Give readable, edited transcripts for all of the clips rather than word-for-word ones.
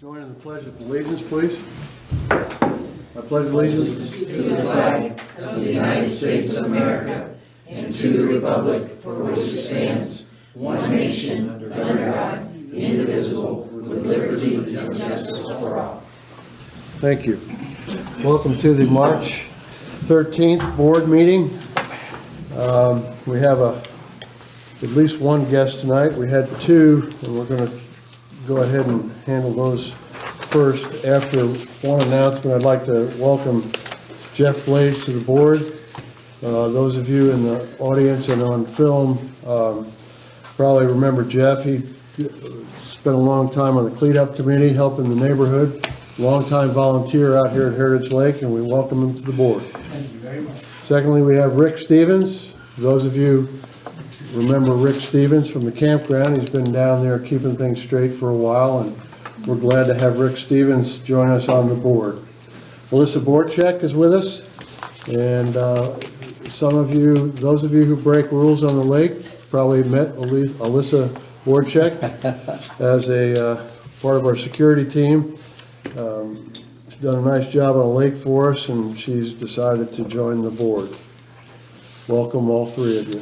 Join in the Pledge of Allegiance, please. I pledge allegiance to the flag of the United States of America and to the republic for which it stands, one nation, under God, indivisible, with liberty and justice for all. Thank you. Welcome to the March 13th board meeting. We have at least one guest tonight. We had two, and we're going to go ahead and handle those first. After one announcement, I'd like to welcome Jeff Blades to the board. Those of you in the audience and on film probably remember Jeff. He spent a long time on the cleanup committee helping the neighborhood. Longtime volunteer out here at Heritage Lake, and we welcome him to the board. Thank you very much. Secondly, we have Rick Stevens. Those of you remember Rick Stevens from the campground. He's been down there keeping things straight for a while, and we're glad to have Rick Stevens join us on the board. Alyssa Borchek is with us, and some of you, those of you who break rules on the lake, probably met Alyssa Borchek as a part of our security team. She's done a nice job on the lake for us, and she's decided to join the board. Welcome, all three of you.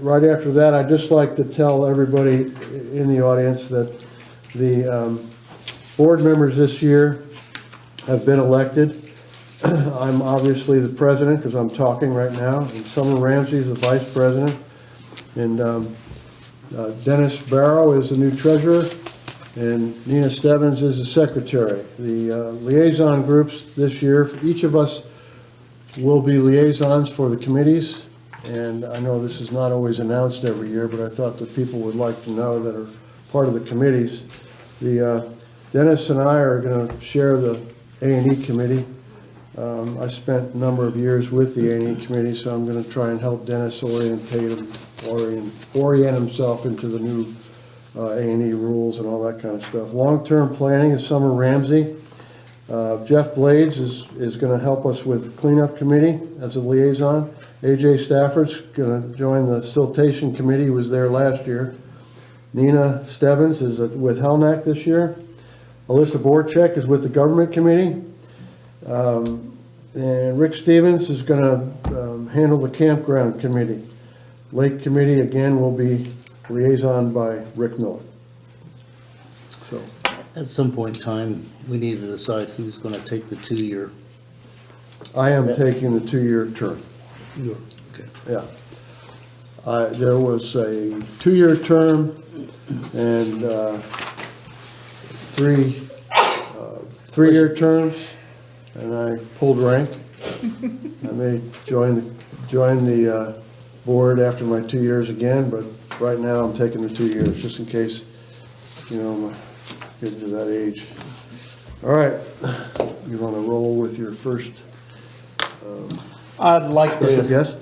Right after that, I'd just like to tell everybody in the audience that the board members this year have been elected. I'm obviously the president because I'm talking right now, and Summer Ramsey is the vice president, and Dennis Barrow is the new treasurer, and Nina Stebbins is the secretary. The liaison groups this year, each of us will be liaisons for the committees. And I know this is not always announced every year, but I thought that people would like to know that are part of the committees. Dennis and I are going to share the A&E committee. I spent a number of years with the A&E committee, so I'm going to try and help Dennis orient himself into the new A&E rules and all that kind of stuff. Long-term planning is Summer Ramsey. Jeff Blades is going to help us with cleanup committee as a liaison. AJ Stafford's going to join the siltation committee. He was there last year. Nina Stebbins is with Hellneck this year. Alyssa Borchek is with the government committee. And Rick Stevens is going to handle the campground committee. Lake committee, again, will be liaison by Rick Miller. So, at some point in time, we need to decide who's going to take the 2-year. I am taking the 2-year term. Okay. Yeah. There was a 2-year term and 3-year terms, and I pulled rank. I may join the board after my 2 years again, but right now I'm taking the 2 years just in case, I'm getting to that age. All right, you want to roll with your first I'd like special to guest?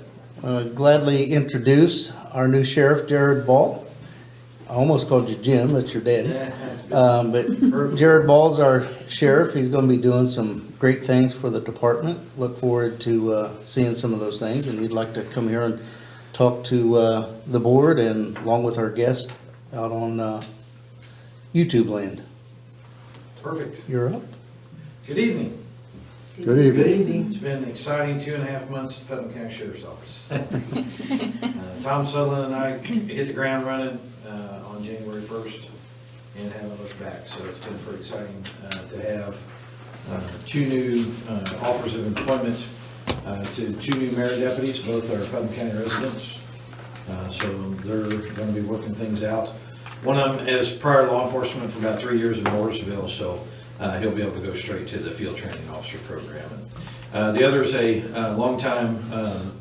gladly introduce our new sheriff, Jared Ball. I almost called you Jim, that's your daddy. But Jared Ball's our sheriff. He's going to be doing some great things for the department. Look forward to seeing some of those things, and we'd like to come here and talk to the board and along with our guest out on YouTube land. Perfect. You're up. Good evening. Good evening. It's been an exciting 2.5 months at Putnam County Sheriff's Office. Tom Sutherland and I hit the ground running on January 1st and haven't looked back. So it's been pretty exciting to have 2 new offers of employment to 2 new merit deputies. Both are Putnam County residents. So they're going to be working things out. One of them has prior law enforcement for about 3 years in Morrisville, so he'll be able to go straight to the field training officer program. And the other is a long-time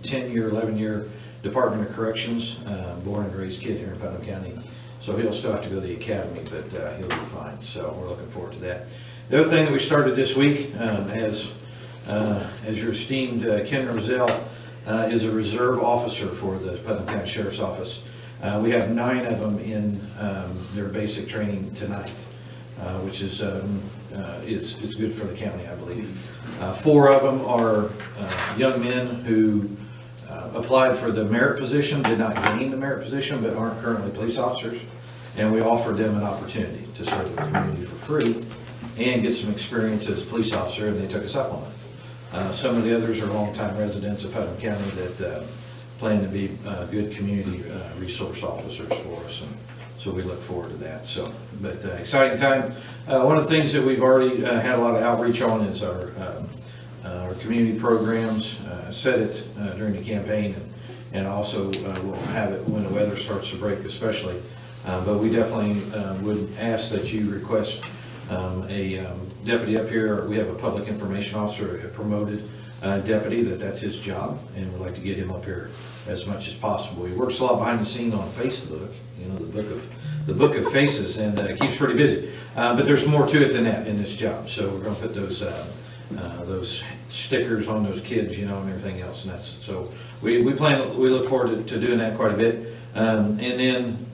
10-year, 11-year Department of Corrections, born and raised kid here in Putnam County. So he'll still have to go to the academy, but he'll be fine. So we're looking forward to that. The other thing that we started this week, as your esteemed Ken Rozelle is a reserve officer for the Putnam County Sheriff's Office. We have 9 of them in their basic training tonight, which is good for the county, I believe. 4 of them are young men who applied for the merit position, did not gain the merit position, but aren't currently police officers. and we offered them an opportunity to serve the community for free and get some experience as a police officer, and they took us up on it. Some of the others are longtime residents of Putnam County that plan to be good community resource officers for us, and so we look forward to that. So, but exciting time. One of the things that we've already had a lot of outreach on is our community programs. Said it during the campaign, and also we'll have it when the weather starts to break especially. But we definitely would ask that you request a deputy up here. We have a public information officer, a promoted deputy, that's his job, and we'd like to get him up here as much as possible. He works a lot behind the scenes on Facebook, you know, the book of faces, and keeps pretty busy. But there's more to it than that in this job. So we're going to put those stickers on those kids, you know, and everything else. And that's so we look forward to doing that quite a bit. And then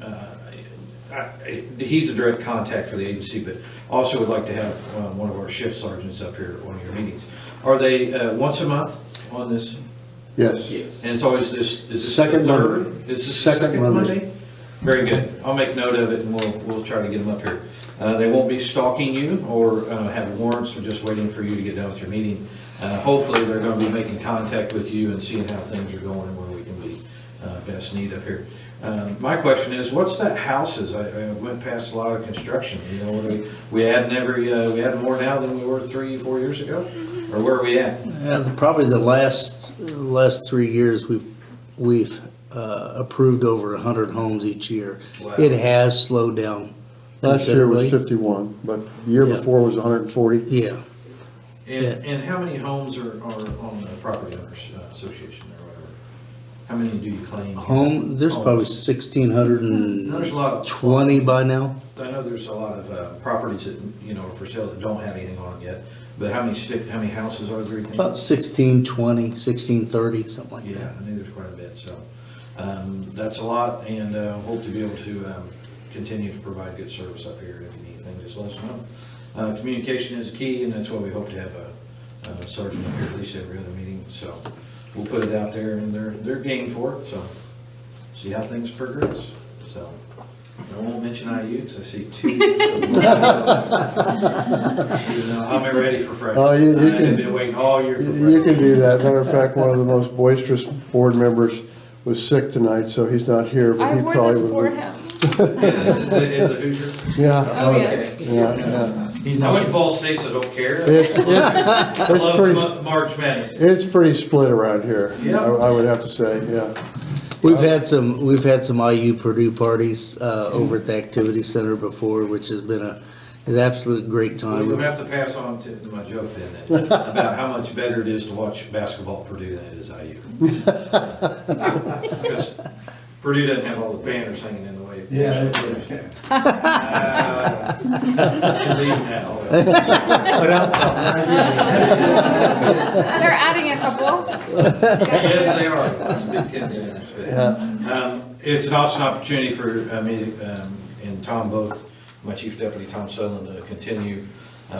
he's a direct contact for the agency, but also would like to have one of our shift sergeants up here at one of your meetings. Are they once a month on this? Yes. And it's always this, is this Second the third? Monday. Is this Second the Monday. Very good. I'll make note of it, and we'll try to get them up here. They won't be stalking you or have warrants or just waiting for you to get done with your meeting. Hopefully, they're going to be making contact with you and seeing how things are going and where we can be best need up here. My question is, what's that houses? I went past a lot of construction. You know, we add more now than we were 3-4 years ago, or where are we at? Probably the last 3 years, we've approved over 100 homes each year. Wow. It has slowed down Last year was considerably. 51, but the year Yeah. before was 140. Yeah. And how many homes are on the property owners association or whatever? How many do you claim? There's Homes. probably 1,620 There's a lot by now. I know there's a lot of properties that, you know, are for sale that don't have anything on them yet, but how many houses are there, you think? About 1,620, 1,630, something like Yeah, that. I knew there's quite a bit, so, that's a lot, and hope to be able to continue to provide good service up here. If you need anything, just let us know. Communication is key, and that's why we hope to have a sergeant up here at least every other meeting, so we'll put it out there, and they're game for it, so see how things progress, so. I won't mention IU because I see two. You know, I'm ready for Friday. Oh, you I've can- been waiting all year for Friday. You can do that. Matter of fact, one of the most boisterous board members was sick tonight, so he's not here, but I he wore probably this would. for him. Is a Hoosier? Yeah. Oh, yes. Yeah, yeah. I went to Ball State, so I don't care. It's I love pretty, March Madness. it's pretty split around here. Yeah. I would have to say, yeah. We've had some IU Purdue parties over at the activity center before, which has been an absolute great time. We'll have to pass on to my joke then, about how much better it is to watch basketball at Purdue than it is IU. Because Purdue doesn't have all the banners hanging in the way. Yeah. Leave now. They're adding a couple. Yes, they are. That's a Big Ten banners. But, Yeah. It's an awesome opportunity for me and Tom both, my chief deputy Tom Sutherland, to continue.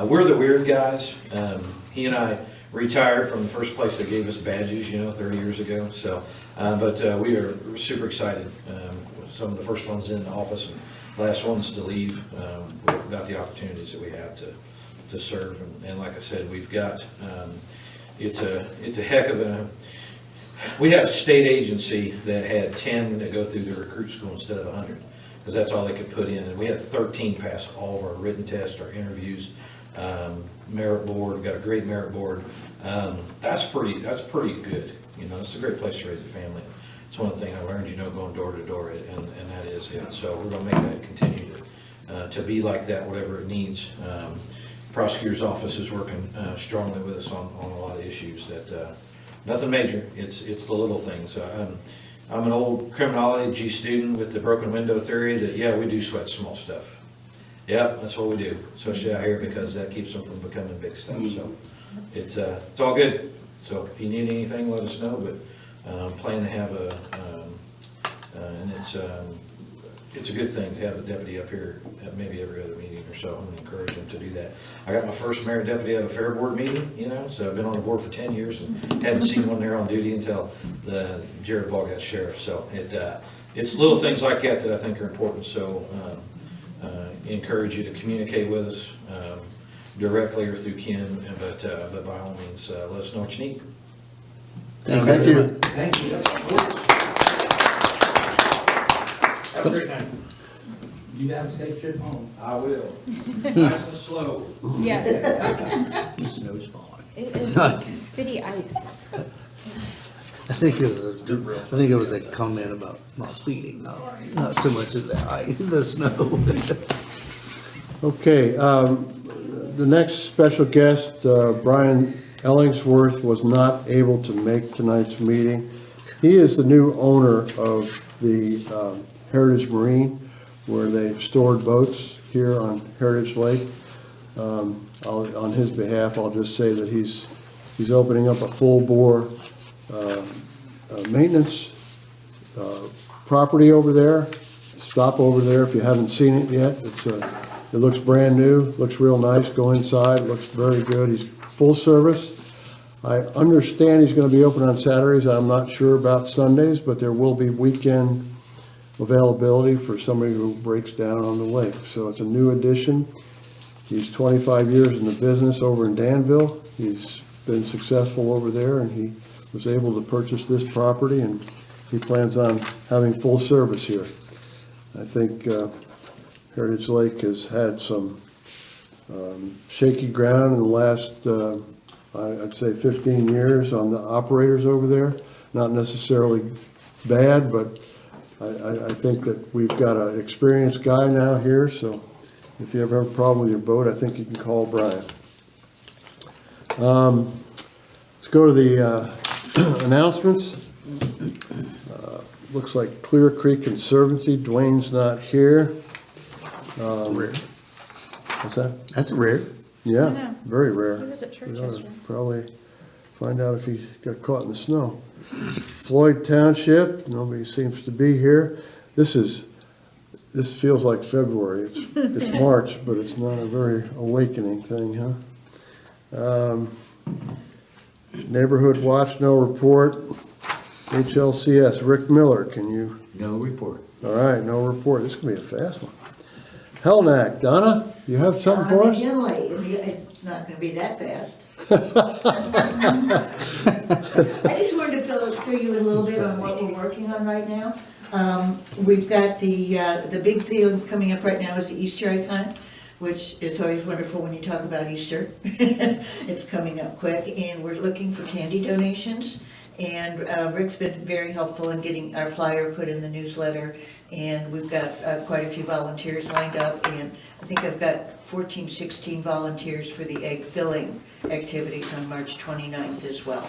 We're the weird guys. He and I retired from the first place that gave us badges, 30 years ago. So, but we are super excited. Some of the first ones in the office and last ones to leave about the opportunities that we have to serve. And like I said, we've got it's a heck of a. We have a state agency that had 10 that go through the recruit school instead of 100, because that's all they could put in. And we had 13 pass all of our written tests, our interviews, merit board. We've got a great merit board. That's pretty good. It's a great place to raise a family. It's one of the things I learned, going door to door, and that is it. So we're going to make that continue to be like that, whatever it needs. Prosecutor's office is working strongly with us on a lot of issues that. Nothing major, it's the little things. I'm an old criminology student with the broken window theory that, yeah, we do sweat small stuff. Yep, that's what we do, especially out here, because that keeps them from becoming big stuff. So it's all good. So if you need anything, let us know, but plan to have and it's a good thing to have a deputy up here at maybe every other meeting or so. I'm going to encourage them to do that. I got my first merit deputy at a fair board meeting, so I've been on the board for 10 years and hadn't seen one there on duty until Jared Ball got sheriff. So it's little things like that that I think are important, so encourage you to communicate with us directly or through Ken, but by all means, let us know what you need. Thank you. Thank you. Have a great night. You have a safe trip home. I will. Nice and slow. Yes. Snow's falling. It is Nice. spitty ice. I think it was a comment about not speeding, not so much as the snow. Okay, the next special guest, Brian Ellingsworth, was not able to make tonight's meeting. He is the new owner of the Heritage Marine, where they've stored boats here on Heritage Lake. On his behalf, I'll just say that he's opening up a full-bore maintenance property over there. Stop over there if you haven't seen it yet. It looks brand new, looks real nice. Go inside, looks very good. He's full service. I understand he's going to be open on Saturdays. I'm not sure about Sundays, but there will be weekend availability for somebody who breaks down on the lake. So it's a new addition. He's 25 years in the business over in Danville. He's been successful over there, and he was able to purchase this property, and he plans on having full service here. I think Heritage Lake has had some shaky ground in the last, I'd say 15 years on the operators over there. Not necessarily bad, but I think that we've got an experienced guy now here, so if you ever have a problem with your boat, I think you can call Brian. Let's go to the announcements. Looks like Clear Creek Conservancy, Dwayne's not here. Rare. What's that? That's rare. Yeah, know. very rare. He was at church We ought to yesterday. probably find out if he got caught in the snow. Floyd Township, nobody seems to be here. This feels like February. It's March, but it's not a very awakening thing, huh? Neighborhood Watch, no report. HLCS, Rick Miller, can you? No report. All right, no report. This is gonna be a fast one. Hellnack, Donna, you have something for us? It's not gonna be that fast. I just wanted to fill you in a little bit on what we're working on right now. We've got the big thing coming up right now is the Easter egg hunt, which is always wonderful when you talk about Easter. It's coming up quick, and we're looking for candy donations. And Rick's been very helpful in getting our flyer put in the newsletter, and we've got quite a few volunteers lined up, and I think I've got 14, 16 volunteers for the egg filling activities on March 29th as well.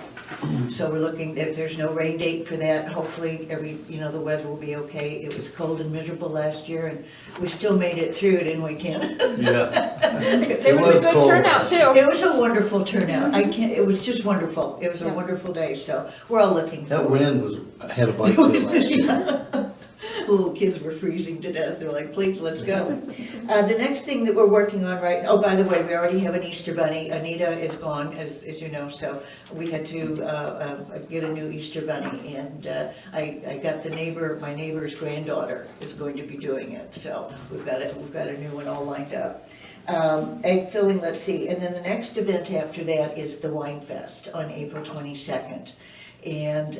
So we're looking, there's no rain date for that. Hopefully the weather will be okay. It was cold and miserable last year, and we still made it through, didn't we, Ken? Yeah. There was a was good cold. turnout too. It was a wonderful turnout. It was just wonderful. It was a wonderful day, so we're all looking That forward. wind had a bite to it last year. Little kids were freezing to death. They're like, please, let's go. The next thing that we're working on oh, by the way, we already have an Easter bunny. Anita is gone, as you know, so we had to get a new Easter bunny. And I got my neighbor's granddaughter is going to be doing it. So we've got a new one all lined up. Egg filling, let's see. And then the next event after that is the Wine Fest on April 22nd. And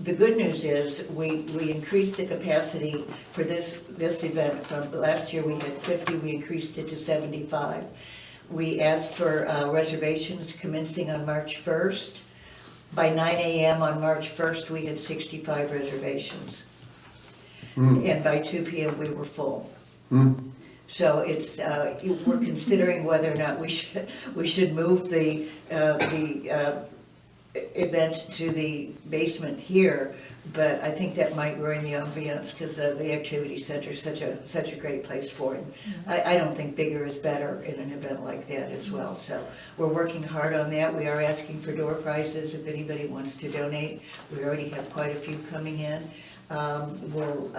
the good news is we increased the capacity for this event. From last year we had 50, we increased it to 75. We asked for reservations commencing on March 1st. By 9 a.m. on March 1st, we had 65 reservations. And by 2 p.m. we were full. So we're considering whether or not we should move the event to the basement here, but I think that might ruin the ambiance because the activity center is such a great place for it. I don't think bigger is better in an event like that as well. So we're working hard on that. We are asking for door prizes if anybody wants to donate. We already have quite a few coming in. We'll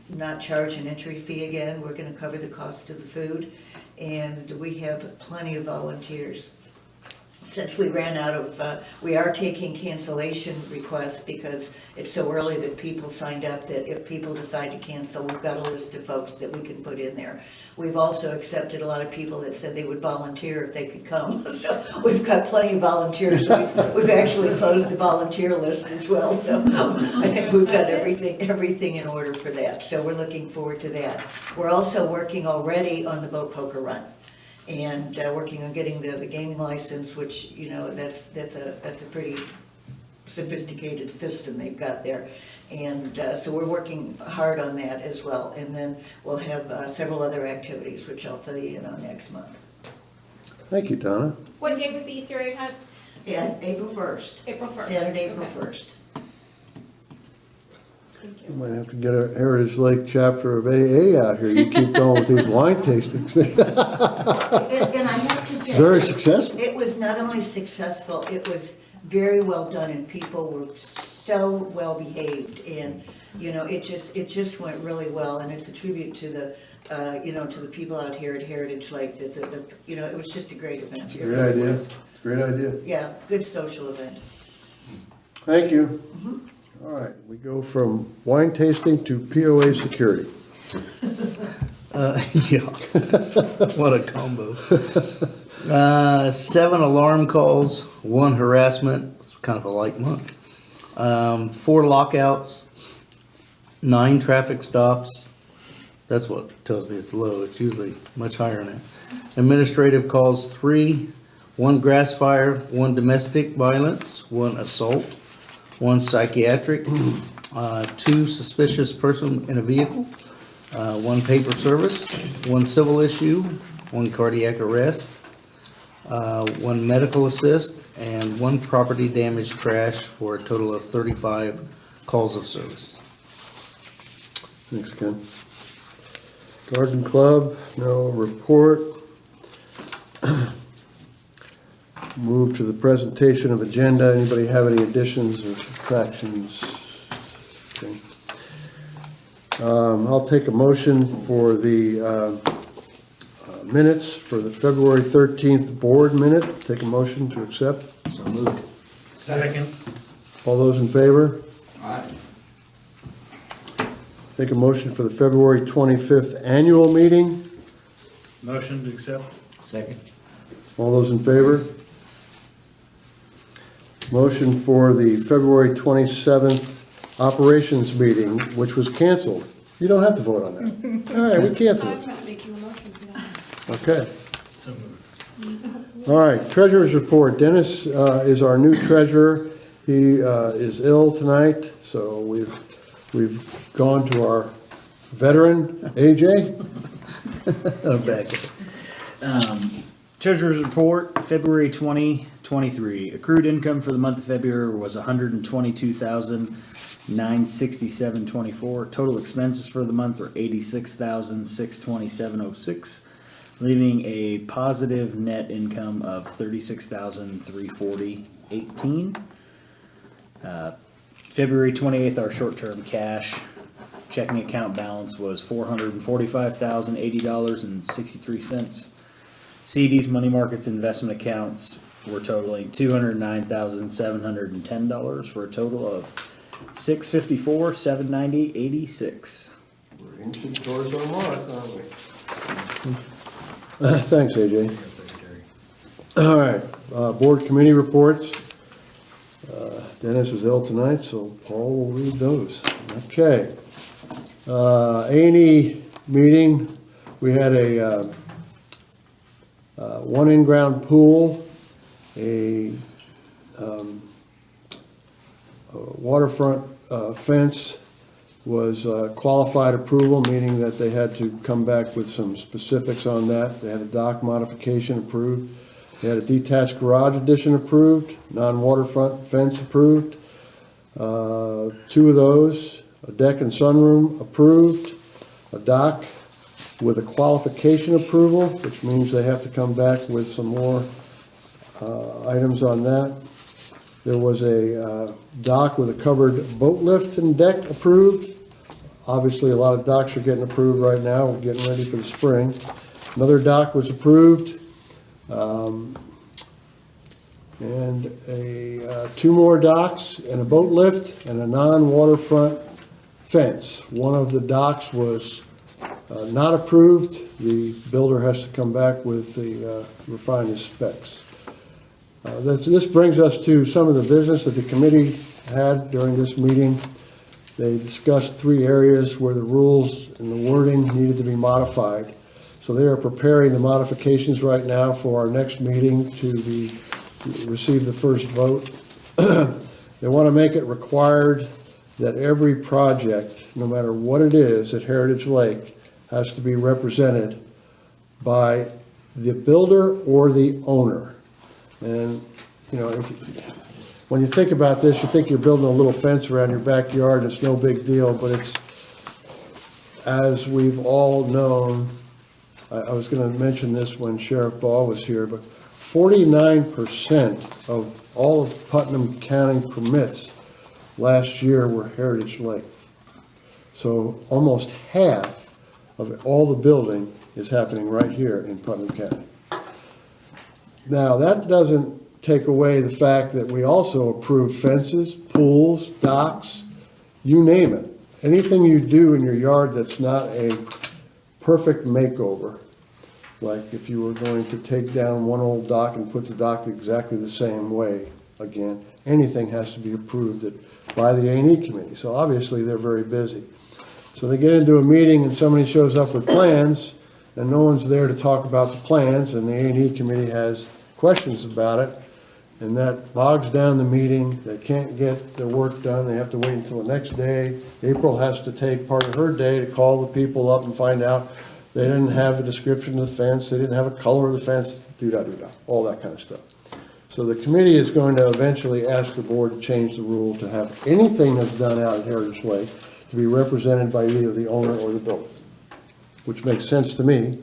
not charge an entry fee again. We're going to cover the cost of the food, and we have plenty of volunteers. since we ran out of, we are taking cancellation requests because it's so early that people signed up that if people decide to cancel, we've got a list of folks that we can put in there. We've also accepted a lot of people that said they would volunteer if they could come. So we've got plenty of volunteers. We've actually closed the volunteer list as well. So I think we've got everything in order for that. So we're looking forward to that. We're also working already on the boat poker run. And working on getting the gaming license, which, you know, that's a pretty sophisticated system they've got there. And so we're working hard on that as well. And then we'll have several other activities, which I'll fill you in on next month. Thank you, Donna. What day was the Easter egg hunt? Yeah, April 1st. April 1st. Saturday, April Okay. 1st. Thank You you. might have to get a Heritage Lake chapter of AA out here. You keep going with these wine tastings. And I have to It's say, very successful. it was not only successful, it was very well done, and people were so well behaved, and, you know, it just went really well, and it's a tribute to the, you know, to the people out here at Heritage Lake, that you know, it was just a great event. It Great really idea. was. Great idea. Yeah, good social event. Thank you. All right, we go from wine tasting to POA security. Yeah, what a combo. 7 alarm calls, 1 harassment, it's kind of a light month. 4 lockouts, 9 traffic stops. That's what tells me it's low. It's usually much higher than that. Administrative calls 3, 1 grass fire, 1 domestic violence, 1 assault, 1 psychiatric, 2 suspicious person in a vehicle, 1 paper service, 1 civil issue, 1 cardiac arrest, 1 medical assist, and 1 property damage crash for a total of 35 calls of service. Thanks, Ken. Garden Club, no report. Move to the presentation of agenda. Anybody have any additions or subtractions? Okay. I'll take a motion for the minutes for the February 13th board minute. Take a motion to accept. So moved. Second. All those in favor? Aye. Take a motion for the February 25th annual meeting. Motion to accept. Second. All those in favor? Motion for the February 27th operations meeting, which was canceled. You don't have to vote on that. All right, we canceled I'm it. not making a motion for that. Okay. So moved. All right, treasurer's report. Dennis is our new treasurer. He is ill tonight, so we've gone to our veteran, AJ. I'm back. Treasurer's report, February 2023. Accrued income for the month of February was $122,967.24. Total expenses for the month were $86,627.06, leaving a positive net income of $36,340.18. February 28th, our short-term cash checking account balance was $445,080.63. CDs, money markets, investment accounts were totaling $209,710 for a total of $654,790.86. We're inching towards our mark, aren't we? Thanks, AJ. All right, board committee reports. Dennis is ill tonight, so Paul will read those. Okay. A&E meeting, we had a one in-ground pool, a waterfront fence was qualified approval, meaning that they had to come back with some specifics on that. They had a dock modification approved. They had a detached garage addition approved, non-waterfront fence approved. 2 of those, a deck and sunroom approved, a dock with a qualification approval, which means they have to come back with some more items on that. There was a dock with a covered boat lift and deck approved. Obviously, a lot of docks are getting approved right now. We're getting ready for the spring. Another dock was approved. and two more docks and a boat lift and a non-waterfront fence. One of the docks was not approved. The builder has to come back with the refined specs. This brings us to some of the business that the committee had during this meeting. They discussed 3 areas where the rules and the wording needed to be modified. So they are preparing the modifications right now for our next meeting to receive the first vote. They want to make it required that every project, no matter what it is at Heritage Lake, has to be represented by the builder or the owner. And, you know, when you think about this, you think you're building a little fence around your backyard, and it's no big deal, but it's, as we've all known, I was going to mention this when Sheriff Ball was here, but 49% of all of Putnam County permits last year were Heritage Lake. So almost half of all the building is happening right here in Putnam County. Now, that doesn't take away the fact that we also approve fences, pools, docks, you name it. Anything you do in your yard that's not a perfect makeover, like if you were going to take down one old dock and put the dock exactly the same way again, anything has to be approved by the A&E committee. So obviously they're very busy. So they get into a meeting and somebody shows up with plans and no one's there to talk about the plans, and the A&E committee has questions about it, and that bogs down the meeting. They can't get their work done. They have to wait until the next day. April has to take part of her day to call the people up and find out they didn't have a description of the fence, they didn't have a color of the fence, do-da-do-da, all that kind of stuff. So the committee is going to eventually ask the board to change the rule to have anything that's done out at Heritage Lake to be represented by either the owner or the builder, which makes sense to me,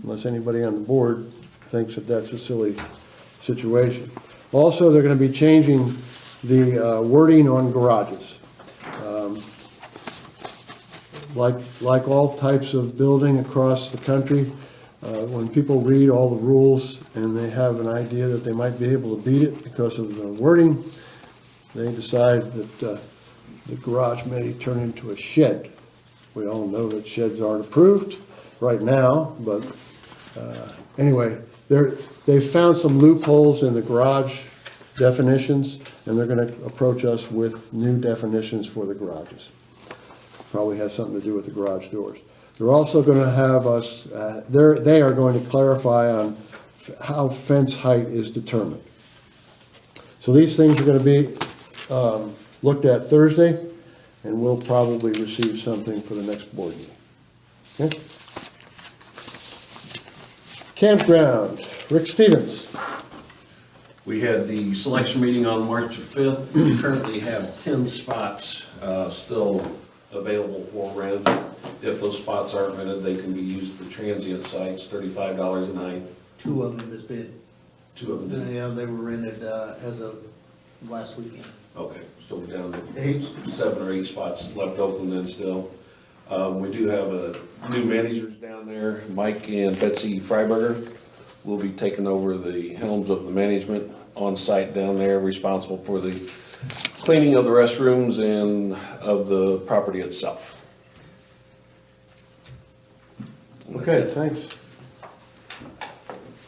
unless anybody on the board thinks that that's a silly situation. Also, they're going to be changing the wording on garages. Like all types of building across the country, when people read all the rules and they have an idea that they might be able to beat it because of the wording, they decide that the garage may turn into a shed. We all know that sheds aren't approved right now, but anyway, they've found some loopholes in the garage definitions, and they're going to approach us with new definitions for the garages. Probably has something to do with the garage doors. They're also going to have us, they are going to clarify on how fence height is determined. So these things are going to be looked at Thursday, and we'll probably receive something for the next board meeting. Okay? Campground, Rick Stevens. We had the selection meeting on March 5th. We currently have 10 spots still available for rent. If those spots aren't rented, they can be used for transient sites, $35 a night. 2 of them has been, 2 of them. yeah, they were rented as of last weekend. Okay, so we're down to 7 or 8 spots left open then still. We do have new managers down there, Mike and Betsy Freiberger will be taking over the helms of the management on site down there, responsible for the cleaning of the restrooms and of the property itself. Okay, thanks.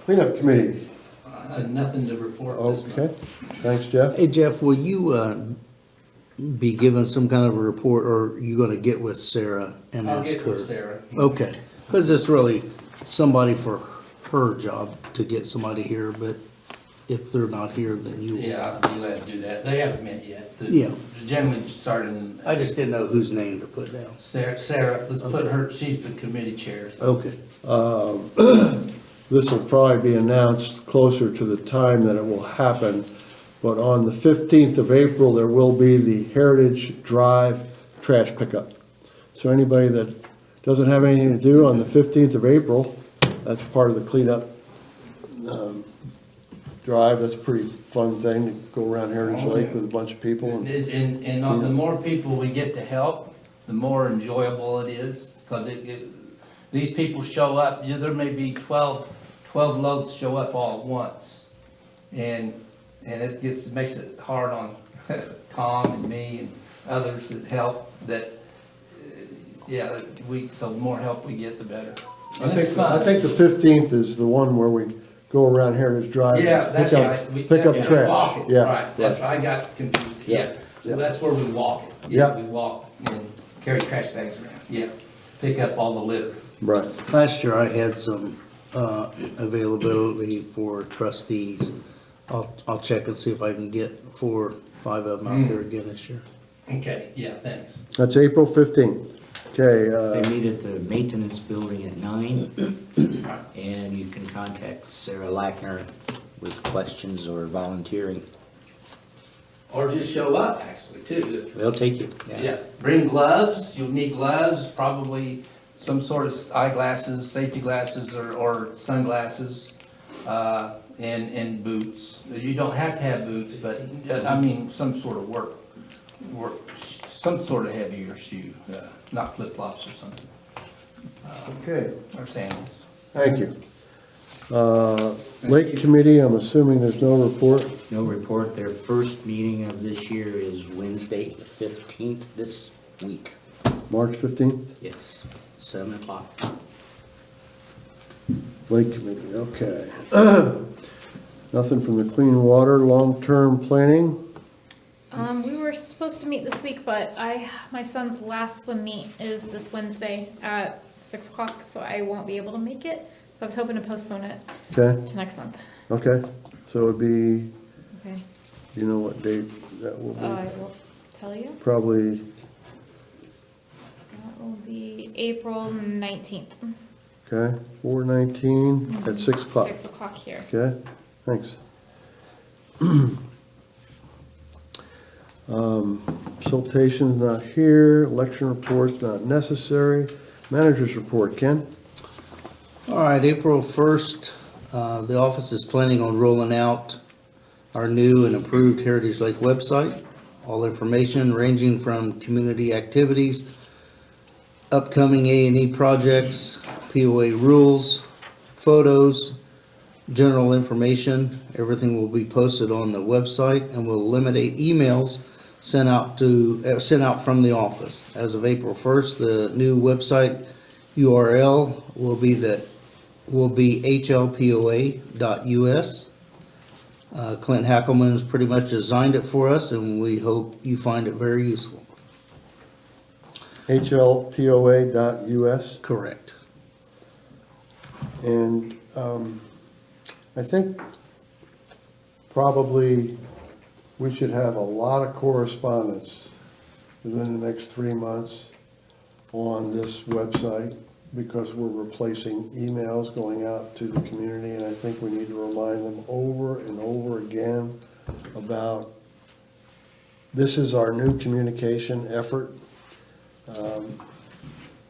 Cleanup committee. Nothing to report. Okay, thanks, Jeff. Hey, Jeff, will you be given some kind of a report, or are you gonna get with Sarah and I'll ask get her? with Sarah. Okay, because it's really somebody for her job to get somebody here, but if they're not here, then you will. Yeah, I'll be glad to do that. They haven't met yet. Yeah. The gentleman started. I just didn't know whose name to put down. Sarah, let's put her, she's the committee chair. So. Okay. This will probably be announced closer to the time that it will happen, but on the 15th of April, there will be the Heritage Drive trash pickup. So anybody that doesn't have anything to do on the 15th of April, that's part of the cleanup drive. That's a pretty fun thing to go around Heritage Lake with a bunch of people. And the more people we get to help, the more enjoyable it is, because these people show up, there may be 12 loads show up all at once. And And it makes it hard on Tom and me and others that help, that, yeah, so the more help we get, the better. I And it's think, fun. I think the 15th is the one where we go around Heritage Drive. Yeah, and that's pick up- right. We- Pick up we trash, walk it, yeah. Right, that's right, I got confused, yeah. Yeah. So that's where we walk it. Yeah. We walk and carry trash bags around, yeah. Pick up all the litter. Right. Last year I had some availability for trustees. I'll check and see if I can get 4 or 5 of them out here again this year. Okay, yeah, thanks. That's April 15th. Okay, They meet at the maintenance building at 9, and you can contact Sarah Lackner with questions or volunteering. Or just show up, actually, too. They'll take you. Yeah, bring gloves, you'll need gloves, probably some sort of eyeglasses, safety glasses, or sunglasses, and boots. You don't have to have boots, but, I mean, some sort of work, some sort of heavier shoe, not flip-flops or something, okay, or sandals. thank you. Lake Committee, I'm assuming there's no report. No report. Their first meeting of this year is Wednesday, the 15th this week. March 15th, Yes, 7 o'clock. Lake Committee, okay. Nothing from the Clean Water, long-term planning. We were supposed to meet this week, but my son's last swim meet is this Wednesday at 6 o'clock, so I won't be able to make it. I was hoping to postpone it Okay, to next month. okay. So it'd be, Okay. you know what date that will I be? will tell you. Probably, That will be April 19th. okay, 4/19 at 6 o'clock. 6 o'clock here. Okay, thanks. Consultation's not here, election report's not necessary. Manager's report, Ken? All right, April 1st, the office is planning on rolling out our new and improved Heritage Lake website. All information ranging from community activities, upcoming A&E projects, POA rules, photos, general information. Everything will be posted on the website and will eliminate emails sent out from the office. As of April 1st, the new website URL will be HLPOA.us. Clint Hackelman's pretty much designed it for us, and we hope you find it very useful. HLPOA.us. Correct. And I think probably we should have a lot of correspondence within the next 3 months on this website, because we're replacing emails going out to the community, and I think we need to remind them over and over again about this is our new communication effort.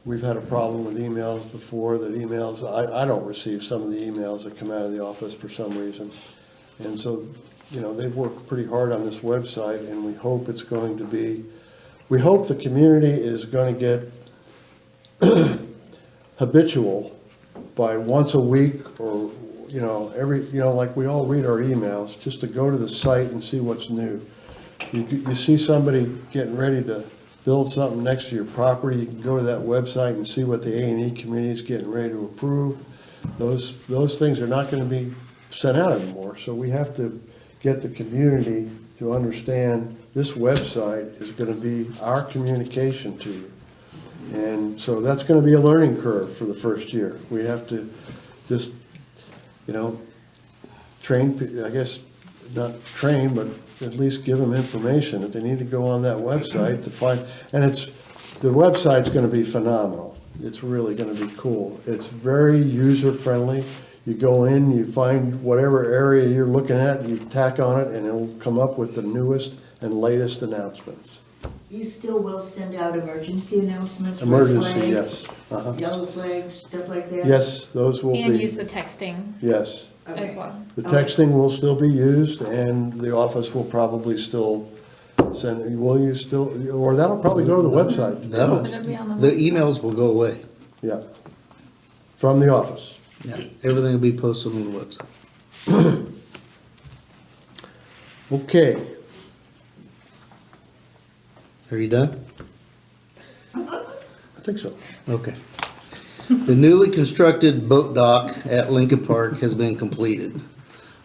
We've had a problem with emails before, that emails, I don't receive some of the emails that come out of the office for some reason. And so, you know, they've worked pretty hard on this website, and we hope it's going to be, we hope the community is going to get habitual by once a week, or, you know, like we all read our emails, just to go to the site and see what's new. You see somebody getting ready to build something next to your property, you can go to that website and see what the A&E committee is getting ready to approve. Those things are not going to be sent out anymore, so we have to get the community to understand this website is going to be our communication to you. And so that's going to be a learning curve for the first year. We have to just, you know, train, I guess, not train, but at least give them information that they need to go on that website to find, and the website's going to be phenomenal. It's really going to be cool. It's very user-friendly. You go in, you find whatever area you're looking at, you tack on it, and it'll come up with the newest and latest announcements. You still will send out emergency announcements? red Emergency, flags, yes. Uh-huh. Yellow flags, stuff like that? Yes, those will And be, use the texting yes. as Okay. well. The texting will still be used, and the office will probably still send, will you still, or that'll probably go to the website, to be That'll- honest. It'll be on The emails will go away. Yeah, from the office. Yeah, everything will be posted on the website. Okay, Are you done? I think so. Okay. The newly constructed boat dock at Lincoln Park has been completed.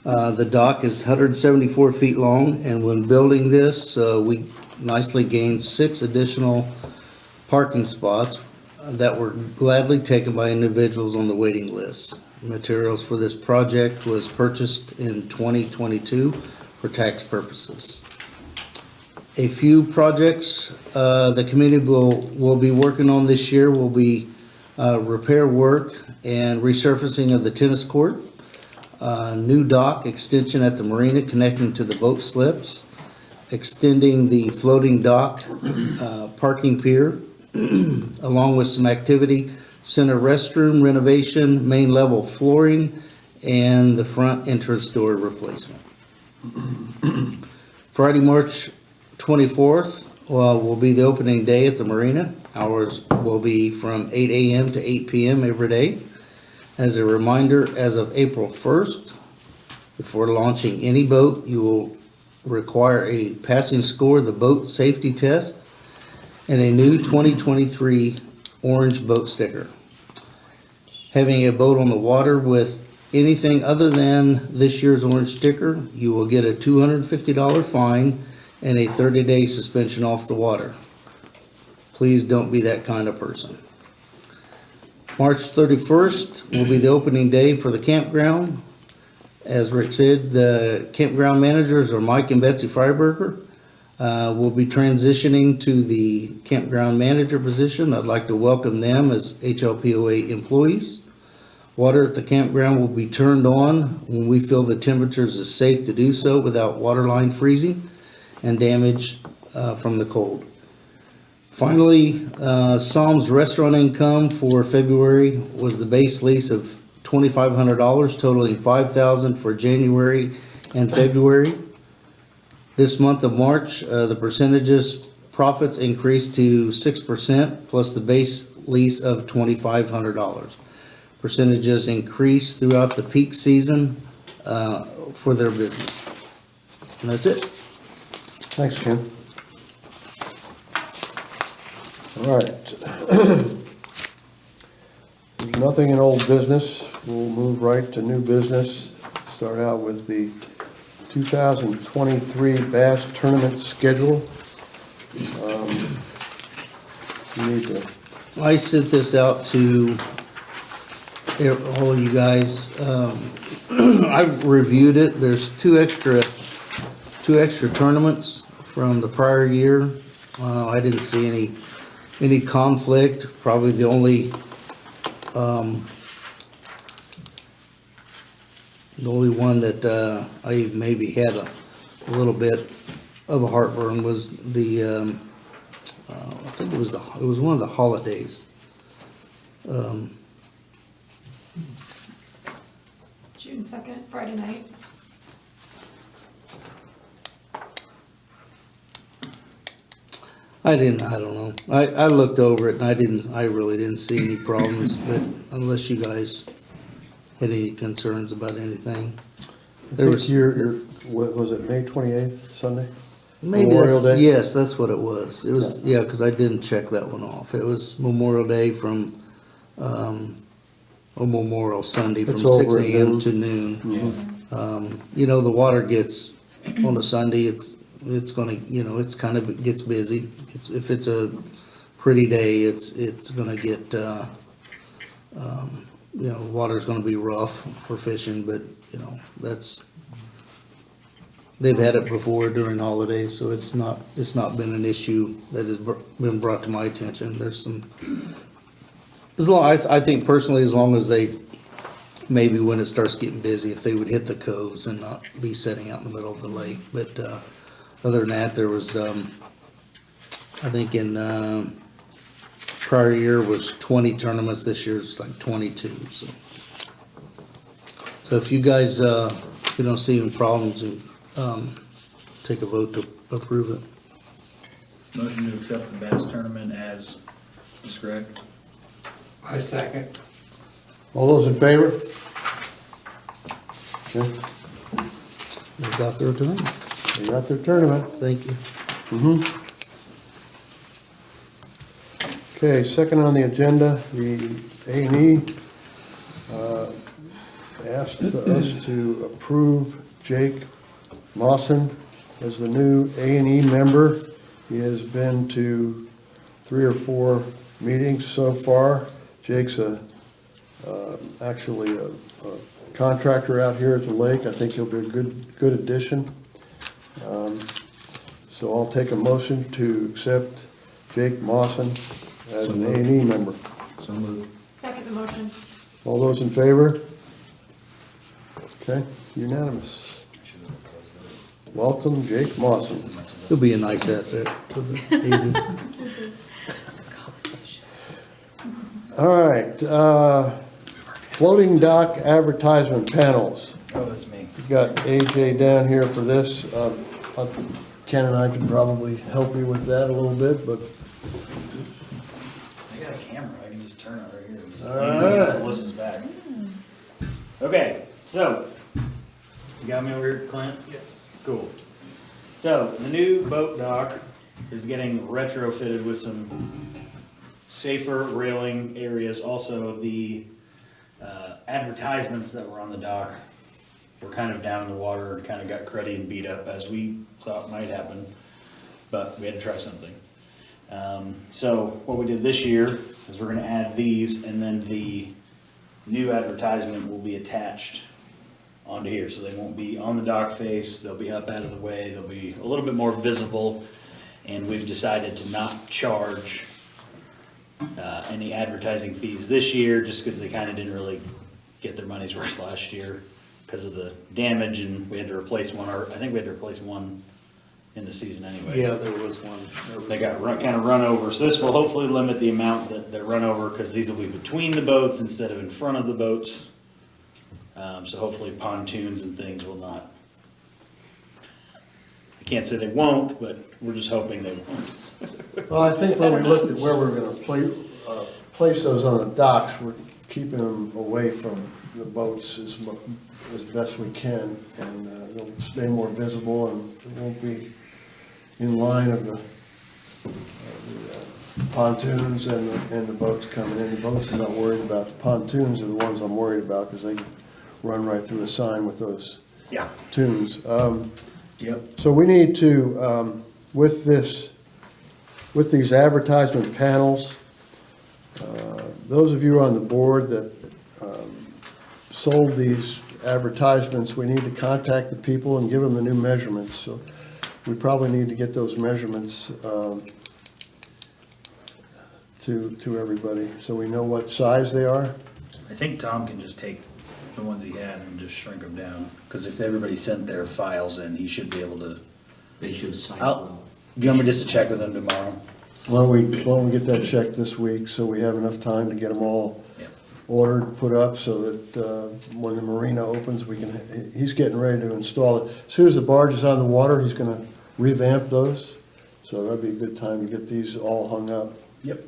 The dock is 174 feet long, and when building this, we nicely gained 6 additional parking spots that were gladly taken by individuals on the waiting list. Materials for this project was purchased in 2022 for tax purposes. A few projects the community will be working on this year will be repair work and resurfacing of the tennis court, new dock extension at the marina connecting to the boat slips, extending the floating dock parking pier, along with some activity center restroom renovation, main level flooring, and the front entrance door replacement. Friday, March 24th will be the opening day at the marina. Hours will be from 8 a.m. to 8 p.m. every day. As a reminder, as of April 1st, before launching any boat, you will require a passing score of the boat safety test and a new 2023 orange boat sticker. Having a boat on the water with anything other than this year's orange sticker, you will get a $250 fine and a 30-day suspension off the water. Please don't be that kind of person. March 31st will be the opening day for the campground. As Rick said, the campground managers are Mike and Betsy Freiberger. Will be transitioning to the campground manager position. I'd like to welcome them as HLPOA employees. Water at the campground will be turned on when we feel the temperatures is safe to do so without water line freezing and damage from the cold. Finally, Psalm's restaurant income for February was the base lease of $2,500, totaling $5,000 for January and February. This month of March, the percentages profits increased to 6% plus the base lease of $2,500. Percentages increased throughout the peak season for their business. And that's it. Thanks, Ken. All right. There's nothing in old business. We'll move right to new business. Start out with the 2023 Bass Tournament schedule. You need to, I sent this out to all you guys. I reviewed it. There's two extra tournaments from the prior year. I didn't see any conflict. Probably the only one that I maybe had a little bit of a heartburn was the I think it was one of the holidays. June 2nd, Friday night. I don't know. I looked over it and I really didn't see any problems, but unless you guys had any concerns about anything. There was what was it, May 28th, Sunday? maybe Memorial Day? yes, that's what it was. It was, yeah, because I didn't check that one off. It was Memorial Day from, Memorial Sunday from It's over 6 at a.m. noon. to noon. Mhm. You know, the water gets, on a Sunday, it's gonna, you know, it's kind of, it gets busy. If it's a pretty day, it's gonna get, you know, water's gonna be rough for fishing, but, you know, they've had it before during holidays, so it's not been an issue that has been brought to my attention. There's some, I think personally, as long as they, maybe when it starts getting busy, if they would hit the coves and not be sitting out in the middle of the lake. But other than that, there was, I think in prior year was 20 tournaments. This year's like 22. So if you guys, you don't see any problems, take a vote to approve it. Motion to accept the bass tournament as described. I second. All those in favor? Okay. They got their tournament. They got their tournament. Thank you. Okay, second on the agenda, the A&E asked us to approve Jake Mawson as the new A&E member. He has been to 3 or 4 meetings so far. Jake's actually a contractor out here at the lake. I think he'll be a good addition. So I'll take a motion to accept Jake Mawson as an A&E member. So moved. Second the motion. All those in favor? Okay, unanimous. Welcome, Jake Mawson. He'll be a nice asset to the evening. All right, floating dock advertisement panels. Oh, that's me. We've got AJ down here for this. Ken and I could probably help you with that a little bit, but I got a camera, I can just turn it right here. Just All right. It's Alyssa's back. Okay, so, you got me over here, Clint? Yes. Cool. So, the new boat dock is getting retrofitted with some safer railing areas. Also, the advertisements that were on the dock were kind of down in the water and kind of got cruddy and beat up, as we thought might happen, but we had to try something. So what we did this year is we're gonna add these, and then the new advertisement will be attached onto here, so they won't be on the dock face, they'll be up out of the way, they'll be a little bit more visible, and we've decided to not charge any advertising fees this year, just because they kind of didn't really get their money's worth last year because of the damage, and we had to replace one, or I think we had to replace one in the season anyway. Yeah, there was one. They got kind of run over, so this will hopefully limit the amount that they're run over, because these will be between the boats instead of in front of the boats. So hopefully pontoons and things will not. I can't say they won't, but we're just hoping they won't. well, I think when we looked at where we're gonna place those on the docks, we're keeping them away from the boats as best we can, and they'll stay more visible, and it won't be in line of the pontoons and the boats coming in. The boats are not worried about. The pontoons are the ones I'm worried about, because they can run right through the sign with those Yeah. tunes. Yep. So we need to, with these advertisement panels, those of you on the board that sold these advertisements, we need to contact the people and give them the new measurements. So we probably need to get those measurements to everybody, so we know what size they are. I think Tom can just take the ones he had and just shrink them down, because if everybody sent their files in, he should be able to. They should sign I'll- well. Do you want me just to check with him tomorrow? Why don't we get that checked this week, so we have enough time to get them all Yep. ordered, put up, so that when the marina opens, he's getting ready to install it. As soon as the barge is on the water, he's gonna revamp those, so that'd be a good time to get these all hung up. Yep.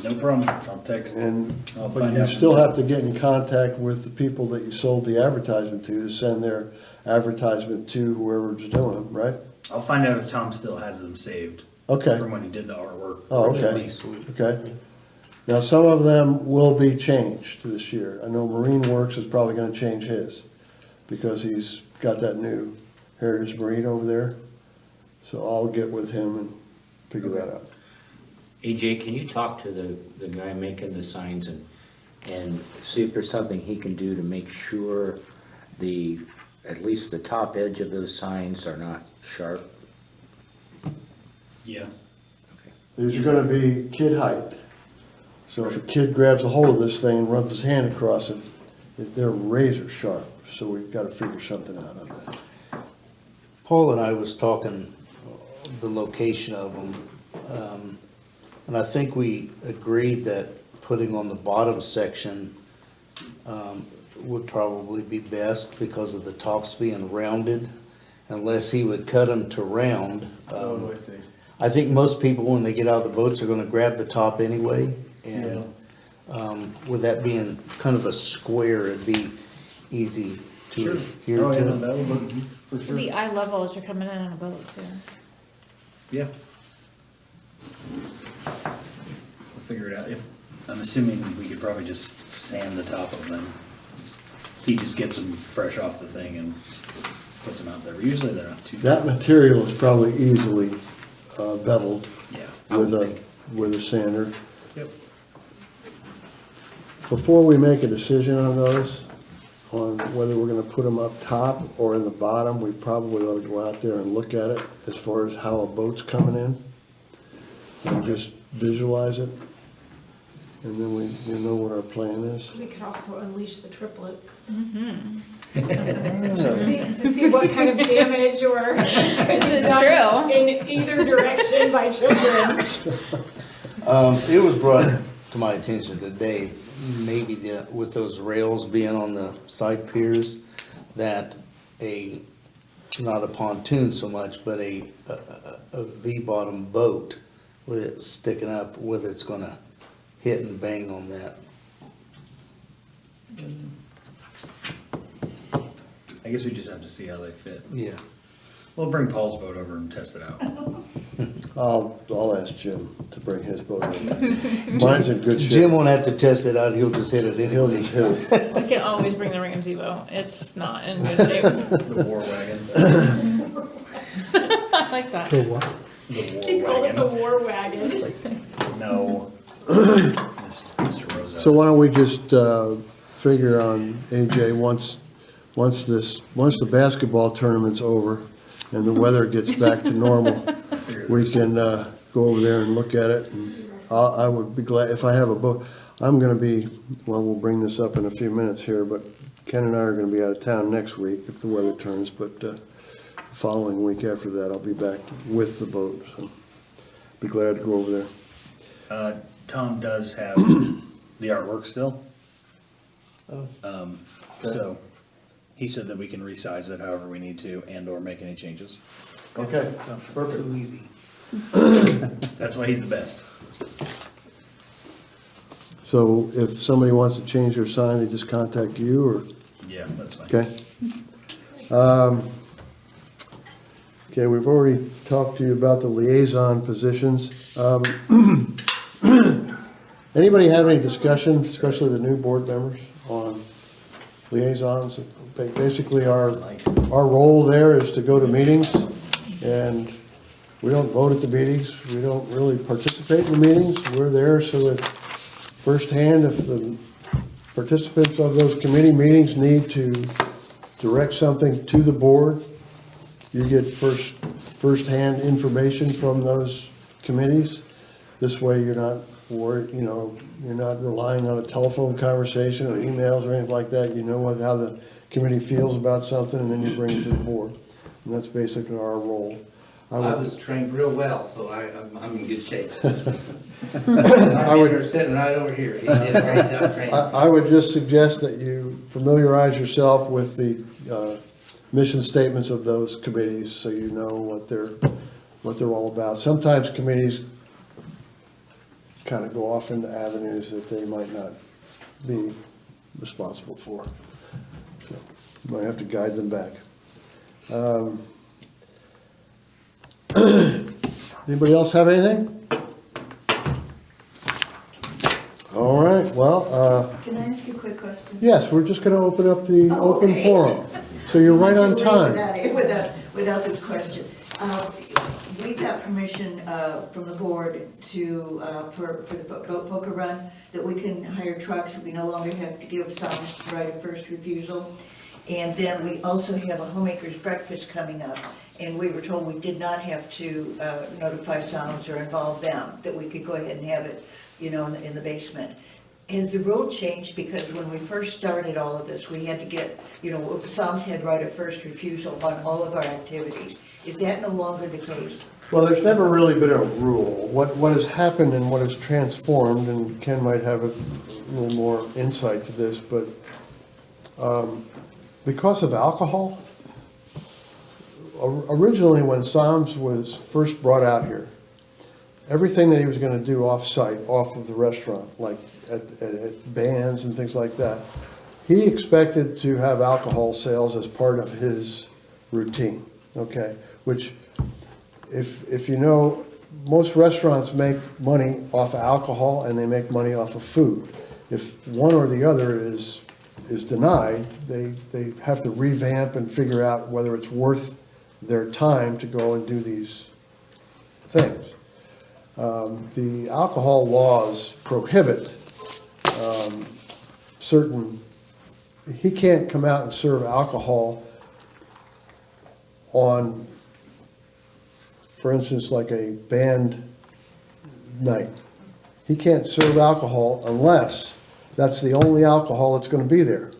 No problem. I'll text. I'll But find you out. still have to get in contact with the people that you sold the advertisement to send their advertisement to whoever's doing them, right? I'll find out if Tom still has them saved Okay, from when he did the artwork. oh, That'd okay, be sweet. okay. Now, some of them will be changed this year. I know Marine Works is probably gonna change his, because he's got that new Heritage Marine over there. So I'll get with him and figure that out. AJ, can you talk to the guy making the signs and see if there's something he can do to make sure at least the top edge of those signs are not sharp? Yeah. These are gonna be kid height. So if a kid grabs a hold of this thing and rubs his hand across it, they're razor sharp. So we've gotta figure something out on that. Paul and I was talking the location of them, and I think we agreed that putting on the bottom section would probably be best because of the tops being rounded, unless he would cut them to round. Oh, I see. I think most people, when they get out of the boats, are gonna grab the top anyway, and with that being kind of a square, it'd be easy to here Oh, yeah, no, too. that would work, for It'd sure. be eye level as you're coming in on a boat too. Yeah. We'll figure it out. I'm assuming we could probably just sand the top of them. He just gets them fresh off the thing and puts them out there. But usually they're not too. That material is probably easily beveled Yeah. I would with a, think. with a sander. Yep. Before we make a decision on those, on whether we're gonna put them up top or in the bottom, we probably ought to go out there and look at it as far as how a boat's coming in. And just visualize it. And then you know what our plan is. We could also unleash the triplets Mm-hmm. to see what kind of damage or This is done true. in either direction by children. It was brought to my attention today, maybe with those rails being on the side piers, that not a pontoon so much, but a V-bottom boat with it sticking up, whether it's gonna hit and bang on that. I guess we just have to see how they fit. Yeah. We'll bring Paul's boat over and test it out. I'll ask Jim to bring his boat in. Mine's in good shape. Jim won't have to test it out, he'll just hit it He'll anyway. just hit it. We can always bring the Ramsey boat. It's not in good shape. The war wagon. I like that. The They war call it the wagon. war wagon. No. Mr. Rosa. So why don't we just figure on AJ, once the basketball tournament's over and the weather gets back to normal, we can go over there and look at it. And I would be glad, if I have a boat, I'm gonna be, well, we'll bring this up in a few minutes here, but Ken and I are gonna be out of town next week if the weather turns, but the following week after that, I'll be back with the boat, so be glad to go over there. Tom does have the artwork still. So he said that we can resize it however we need to and or make any changes. Okay, perfect. Too easy. That's why he's the best. So if somebody wants to change their sign, they just contact you, or, Yeah, that's fine. okay? Okay, we've already talked to you about the liaison positions. Anybody have any discussion, especially the new board members, on liaisons? Basically, our role there is to go to meetings, and we don't vote at the meetings. We don't really participate in the meetings. We're there so that firsthand, if the participants of those committee meetings need to direct something to the board, you get firsthand information from those committees. This way you're not worried, you're not relying on a telephone conversation or emails or anything like that. You know how the committee feels about something, and then you bring it to the board. And that's basically our role. I was trained real well, so I'm in good shape. I would- You're sitting right over here. He did a great job training. I would just suggest that you familiarize yourself with the mission statements of those committees, so you know what they're all about. Sometimes committees kind of go off into avenues that they might not be responsible for. So you might have to guide them back. Anybody else have anything? All right, well, Can I ask you a quick question? yes, we're just going to open up the Oh, open okay. forum. So you're right on time. Without this question. We got permission from the board to, for the boat poker run, that we can hire trucks, we no longer have to give some right of first refusal. And then we also have a homemaker's breakfast coming up, and we were told we did not have to notify Sounds or involve them, that we could go ahead and have it, in the basement. Has the rule changed? Because when we first started all of this, we had to get, Sounds had right of first refusal on all of our activities. Is that no longer the case? Well, there's never really been a rule. What has happened and what has transformed, and Ken might have a little more insight to this, but because of alcohol, originally when Psalms was first brought out here, everything that he was going to do off-site, off of the restaurant, like at bands and things like that, he expected to have alcohol sales as part of his routine, okay? Which, if you know, most restaurants make money off of alcohol and they make money off of food. If one or the other is denied, they have to revamp and figure out whether it's worth their time to go and do these things. The alcohol laws prohibit certain, he can't come out and serve alcohol on, for instance, like a band night. He can't serve alcohol unless that's the only alcohol that's going to be there.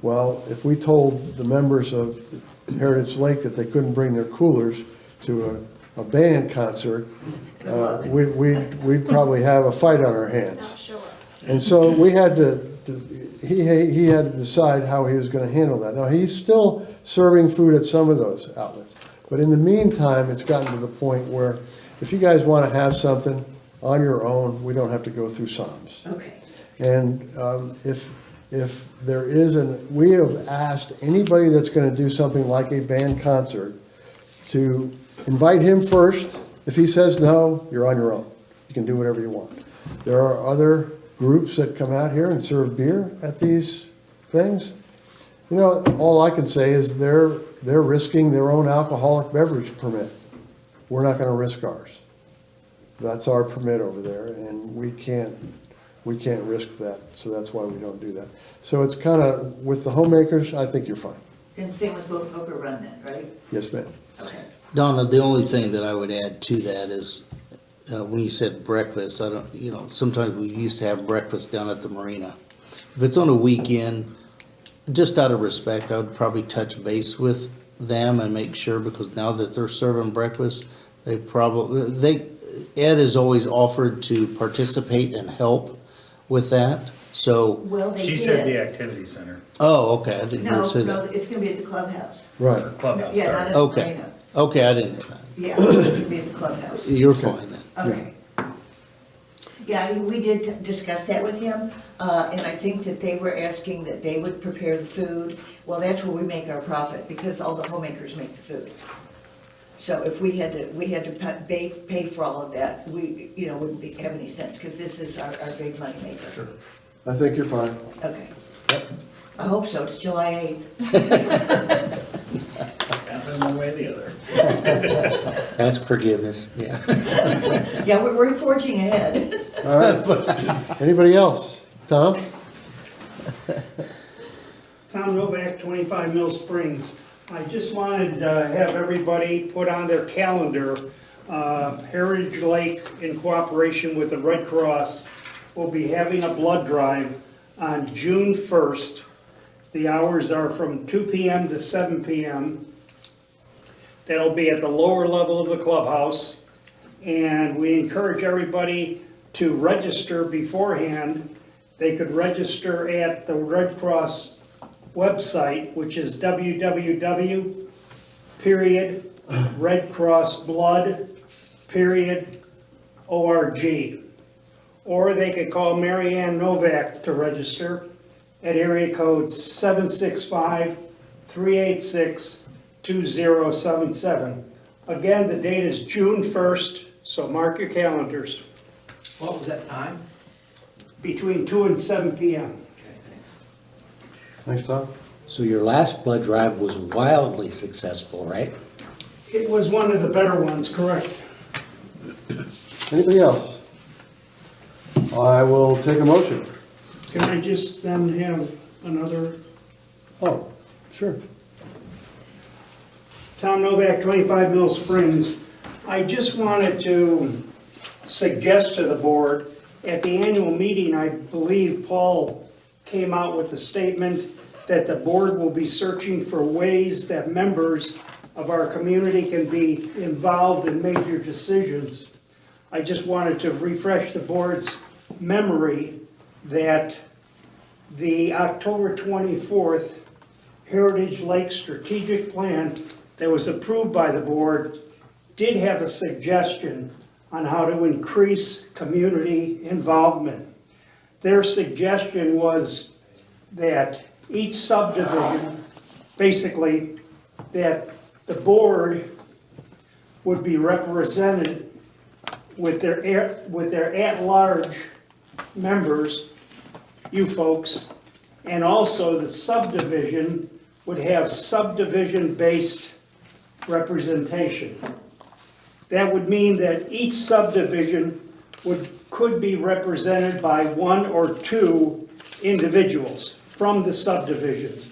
Well, if we told the members of Heritage Lake that they couldn't bring their coolers to a band concert, we'd probably have a fight on our hands. Not show up. And so we had he had to decide how he was going to handle that. Now, he's still serving food at some of those outlets. But in the meantime, it's gotten to the point where if you guys want to have something on your own, we don't have to go through Psalms. Okay. And if there is we have asked anybody that's going to do something like a band concert to invite him first. If he says no, you're on your own. You can do whatever you want. There are other groups that come out here and serve beer at these things. You know, all I can say is they're risking their own alcoholic beverage permit. We're not going to risk ours. That's our permit over there, and we can't risk that, so that's why we don't do that. So it's kind of, with the homemakers, I think you're fine. And same with Booker Run then, right? Yes, ma'am. Okay. Donna, the only thing that I would add to that is, when you said breakfast, I don't, you know, sometimes we used to have breakfast down at the marina. If it's on a weekend, just out of respect, I would probably touch base with them and make sure, because now that they're serving breakfast, Ed has always offered to participate and help with that, so. Well, they She did. said the activity center, Oh, okay, I didn't hear her No, say no, that. it's gonna be at the clubhouse. Right. or clubhouse, Yeah, not sorry. at the Okay. marina. Okay, I didn't hear that. Yeah, it's gonna be at the clubhouse. You're fine then. Okay. Yeah, we did discuss that with him, and I think that they were asking that they would prepare the food. Well, that's where we make our profit, because all the homemakers make the food. So if we had to pay for all of that, we, wouldn't have any sense, because this is our big money maker. Sure. I think you're fine. Okay. I hope so, it's July 8th. Happened one way or the other. Ask forgiveness, yeah. Yeah, we're forging ahead. All right. Anybody else? Tom? Tom Novak, 25 Mill Springs. I just wanted to have everybody put on their calendar, Heritage Lake, in cooperation with the Red Cross, will be having a blood drive on June 1st. The hours are from 2 p.m. to 7 p.m. That'll be at the lower level of the clubhouse. And we encourage everybody to register beforehand. They could register at the Red Cross website, which is www.redcrossblood.org. Or they could call Mary Ann Novak to register at area code 765-386-2077. Again, the date is June 1st, so mark your calendars, What was that time? between 2 and 7 p.m. Okay, thanks. Thanks, Tom. So your last blood drive was wildly successful, right? It was one of the better ones, correct? Anybody else? I will take a motion. Can I just then have another? Oh, sure. Tom Novak, 25 Mill Springs. I just wanted to suggest to the board, at the annual meeting, I believe Paul came out with the statement that the board will be searching for ways that members of our community can be involved in major decisions. I just wanted to refresh the board's memory that the October 24th Heritage Lake Strategic Plan that was approved by the board did have a suggestion on how to increase community involvement. Their suggestion was that each subdivision, basically, that the board would be represented with their at-large members, you folks, and also the subdivision would have subdivision-based representation. That would mean that each subdivision could be represented by one or two individuals from the subdivisions.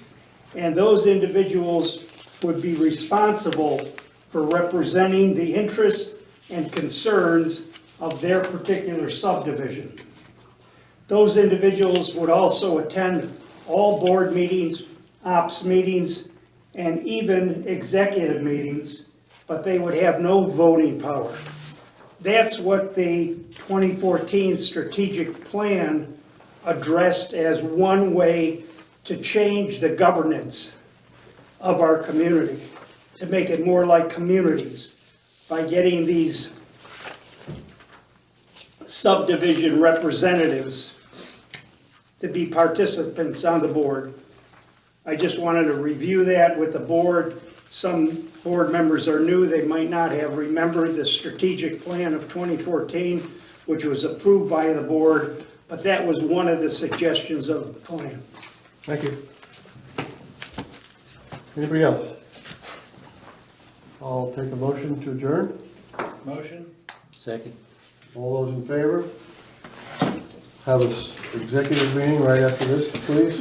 And those individuals would be responsible for representing the interests and concerns of their particular subdivision. Those individuals would also attend all board meetings, ops meetings, and even executive meetings, but they would have no voting power. That's what the 2014 strategic plan addressed as one way to change the governance of our community, to make it more like communities, by getting these subdivision representatives to be participants on the board. I just wanted to review that with the board. Some board members are new, they might not have remembered the strategic plan of 2014, which was approved by the board, but that was one of the suggestions of the plan. Thank you. Anybody else? I'll take a motion to adjourn. Motion? Second. All those in favor? Have an executive meeting right after this, please.